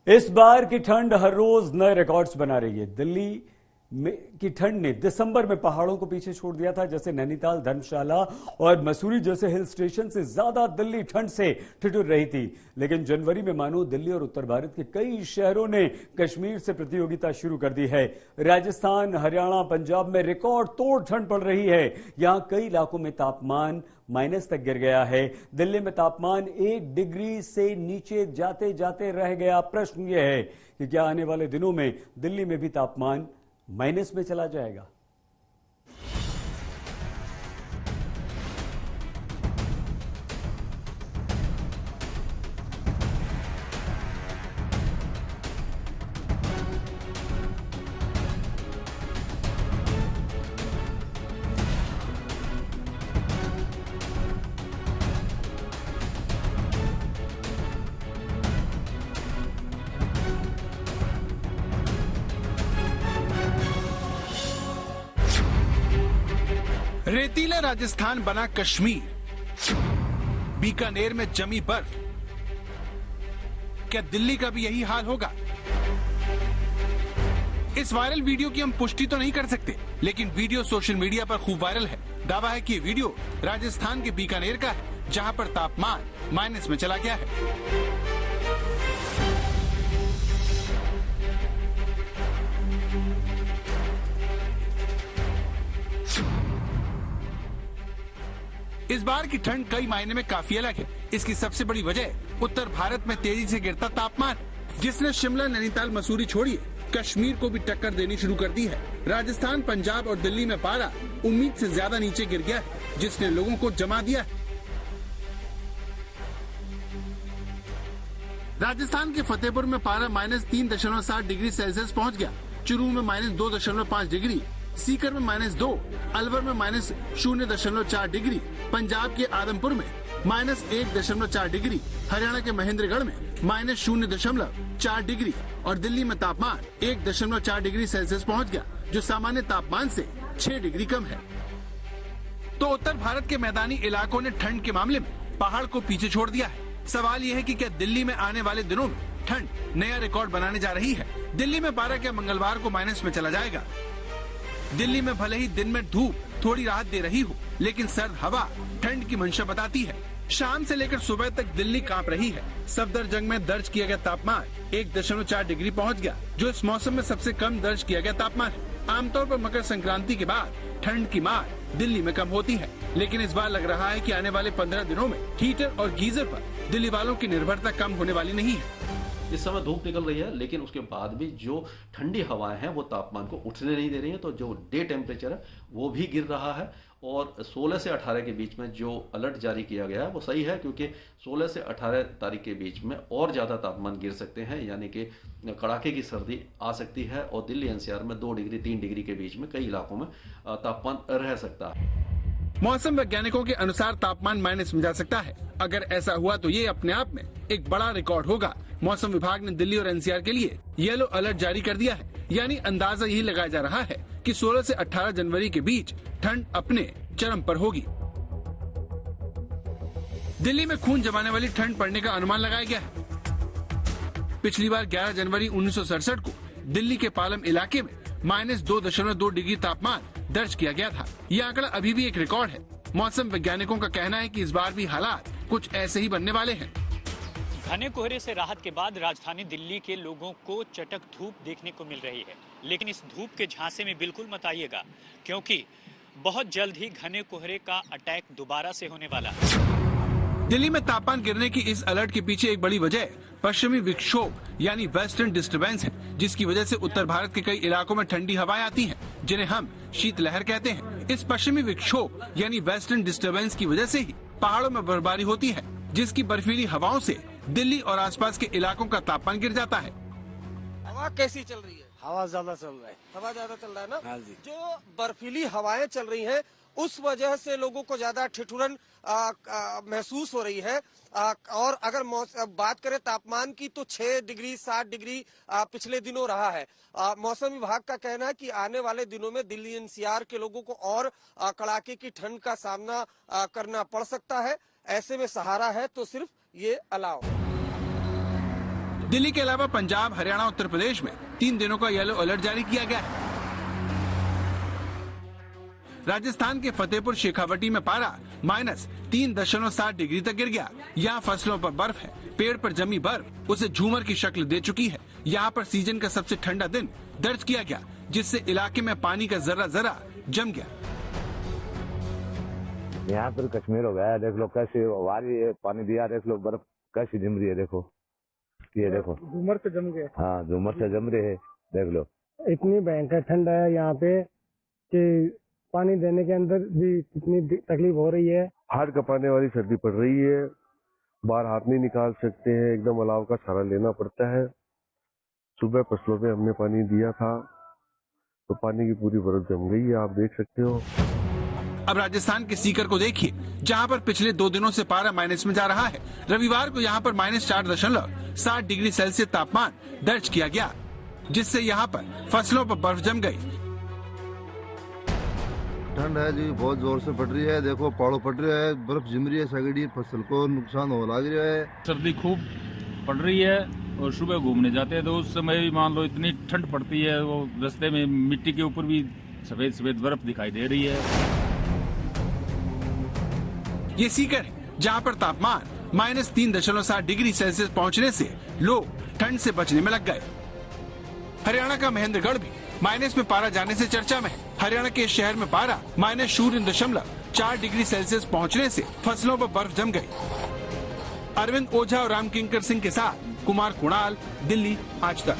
इस बार की ठंड हर रोज नए रिकॉर्ड्स बना रही है। दिल्ली की ठंड ने दिसंबर में पहाड़ों को पीछे छोड़ दिया था। जैसे नैनीताल, धर्मशाला और मसूरी जैसे हिल स्टेशन से ज्यादा दिल्ली ठंड से ठिठुर रही थी। लेकिन जनवरी में मानो दिल्ली और उत्तर भारत के कई शहरों ने कश्मीर से प्रतियोगिता शुरू कर दी है। राजस्थान, हरियाणा, पंजाब में रिकॉर्ड तोड़ ठंड पड़ रही है। यहां कई इलाकों में तापमान माइनस तक गिर गया है। दिल्ली में तापमान 1 डिग्री से नीचे जाते जाते रह गया। प्रश्न यह है कि क्या आने वाले दिनों में दिल्ली में भी तापमान माइनस में चला जाएगा? रेतीला राजस्थान बना कश्मीर, बीकानेर में जमी बर्फ। क्या दिल्ली का भी यही हाल होगा? इस वायरल वीडियो की हम पुष्टि तो नहीं कर सकते, लेकिन वीडियो सोशल मीडिया पर खूब वायरल है। दावा है कि ये वीडियो राजस्थान के बीकानेर का है, जहां पर तापमान माइनस में चला गया है। इस बार की ठंड कई मायने में काफी अलग है। इसकी सबसे बड़ी वजह उत्तर भारत में तेजी से गिरता तापमान, जिसने शिमला, नैनीताल, मसूरी छोड़िए कश्मीर को भी टक्कर देनी शुरू कर दी है। राजस्थान, पंजाब और दिल्ली में पारा उम्मीद से ज्यादा नीचे गिर गया है, जिसने लोगों को जमा दिया है। राजस्थान के फतेहपुर में पारा -3.7 डिग्री सेल्सियस पहुंच गया। चुरू में -2.5 डिग्री, सीकर में -2, अलवर में -0.4 डिग्री, पंजाब के आदमपुर में -1.4 डिग्री, हरियाणा के महेंद्रगढ़ में -0.4 डिग्री और दिल्ली में तापमान 1.4 डिग्री सेल्सियस पहुंच गया, जो सामान्य तापमान से 6 डिग्री कम है। तो उत्तर भारत के मैदानी इलाकों ने ठंड के मामले में पहाड़ को पीछे छोड़ दिया है। सवाल यह है कि क्या दिल्ली में आने वाले दिनों में ठंड नया रिकॉर्ड बनाने जा रही है? दिल्ली में पारा क्या मंगलवार को माइनस में चला जाएगा? दिल्ली में भले ही दिन में धूप थोड़ी राहत दे रही हो, लेकिन सर्द हवा ठंड की मंशा बताती है। शाम से लेकर सुबह तक दिल्ली कांप रही है। सफदरजंग में दर्ज किया गया तापमान 1.4 डिग्री पहुंच गया, जो इस मौसम में सबसे कम दर्ज किया गया तापमान है। आमतौर पर मकर संक्रांति के बाद ठंड की मार दिल्ली में कम होती है, लेकिन इस बार लग रहा है कि आने वाले 15 दिनों में हीटर और गीजर पर दिल्ली वालों की निर्भरता कम होने वाली नहीं है। इस समय धूप निकल रही है, लेकिन उसके बाद भी जो ठंडी हवाएं हैं वो तापमान को उठने नहीं दे रही हैं। तो जो डे टेम्परेचर है वो भी गिर रहा है। और 16 से 18 के बीच में जो अलर्ट जारी किया गया है वो सही है, क्योंकि 16 से 18 तारीख के बीच में और ज़्यादा तापमान गिर सकते हैं, यानी कि कड़ाके की सर्दी आ सकती है। और दिल्ली एनसीआर में 2 डिग्री 3 डिग्री के बीच में कई इलाकों में तापमान रह सकता है। मौसम वैज्ञानिकों के अनुसार तापमान माइनस में जा सकता है। अगर ऐसा हुआ तो ये अपने आप में एक बड़ा रिकॉर्ड होगा। मौसम विभाग ने दिल्ली और एनसीआर के लिए येलो अलर्ट जारी कर दिया है, यानी अंदाजा यही लगाया जा रहा है कि 16 से 18 जनवरी के बीच ठंड अपने चरम पर होगी। दिल्ली में खून जमाने वाली ठंड पड़ने का अनुमान लगाया गया है। पिछली बार 11 जनवरी 1967 को दिल्ली के पालम इलाके में -2.2 डिग्री तापमान दर्ज किया गया था। यह आंकड़ा अभी भी एक रिकॉर्ड है। मौसम वैज्ञानिकों का कहना है कि इस बार भी हालात कुछ ऐसे ही बनने वाले हैं। घने कोहरे से राहत के बाद राजधानी दिल्ली के लोगों को चटक धूप देखने को मिल रही है, लेकिन इस धूप के झांसे में बिल्कुल मत आइएगा, क्योंकि बहुत जल्द ही घने कोहरे का अटैक दोबारा से होने वाला है। दिल्ली में तापमान गिरने की इस अलर्ट के पीछे एक बड़ी वजह पश्चिमी विक्षोभ यानी वेस्टर्न डिस्टर्बेंस है, जिसकी वजह से उत्तर भारत के कई इलाकों में ठंडी हवाएं आती हैं, जिन्हें हम शीतलहर कहते हैं। इस पश्चिमी विक्षोभ यानी वेस्टर्न डिस्टर्बेंस की वजह से ही पहाड़ों में बर्फबारी होती है, जिसकी बर्फीली हवाओं से दिल्ली और आसपास के इलाकों का तापमान गिर जाता है। हवा कैसी चल रही है? हवा ज्यादा चल रहा है। हवा ज्यादा चल रहा है ना? हाँ जी। जो बर्फीली हवाएं चल रही हैं, उस वजह से लोगों को ज्यादा ठिठुरन महसूस हो रही है। और अगर बात करें तापमान की, तो 6 डिग्री 7 डिग्री पिछले दिनों रहा है। मौसम विभाग का कहना है कि आने वाले दिनों में दिल्ली एनसीआर के लोगों को और कड़ाके की ठंड का सामना करना पड़ सकता है। ऐसे में सहारा है तो सिर्फ ये अलाव। दिल्ली के अलावा पंजाब, हरियाणा, उत्तर प्रदेश में 3 दिनों का येलो अलर्ट जारी किया गया है। राजस्थान के फतेहपुर शेखावटी में पारा -3.7 डिग्री तक गिर गया। यहाँ फसलों पर बर्फ है, पेड़ पर जमी बर्फ उसे झूमर की शक्ल दे चुकी है। यहाँ पर सीजन का सबसे ठंडा दिन दर्ज किया गया, जिससे इलाके में पानी का जरा जम गया। यहाँ पर कश्मीर हो गया है, देख लो कैसे वारी पानी दिया, देख लो बर्फ कैसी जम रही है, देखो ये देखो झूमर से जम गए। हाँ झूमर से जम रहे है, देख लो। इतनी भयंकर ठंड है यहाँ पे कि पानी देने के अंदर भी इतनी तकलीफ हो रही है। हाथ कपाने वाली सर्दी पड़ रही है, बाहर हाथ नहीं निकाल सकते हैं, एकदम अलाव का सहारा लेना पड़ता है। सुबह फसलों पे हमने पानी दिया था तो पानी की पूरी बर्फ जम गई है, आप देख सकते हो। अब राजस्थान के सीकर को देखिए, जहां पर पिछले 2 दिनों से पारा माइनस में जा रहा है। रविवार को यहां पर -4.7 डिग्री सेल्सियस तापमान दर्ज किया गया, जिससे यहां पर फसलों पर बर्फ जम गई। ठंड है जी, बहुत जोर से पड़ रही है, देखो पहाड़ों पड़ रही है, बर्फ जम रही है, सगड़ी फसल को नुकसान हो लग रहा है। सर्दी खूब पड़ रही है और सुबह घूमने जाते हैं तो उस समय भी मान लो इतनी ठंड पड़ती है, वो रास्ते में मिट्टी के ऊपर भी सफेद सफेद बर्फ दिखाई दे रही है। ये सीकर है, जहां पर तापमान -3.7 डिग्री सेल्सियस पहुंचने से लोग ठंड से बचने में लग गए। हरियाणा का महेंद्रगढ़ भी माइनस में पारा जाने से चर्चा में है। हरियाणा के शहर में पारा -0.4 डिग्री सेल्सियस पहुंचने से फसलों पर बर्फ जम गई। अरविंद ओझा और राम किंकर सिंह के साथ कुमार कुणाल, दिल्ली आज तक।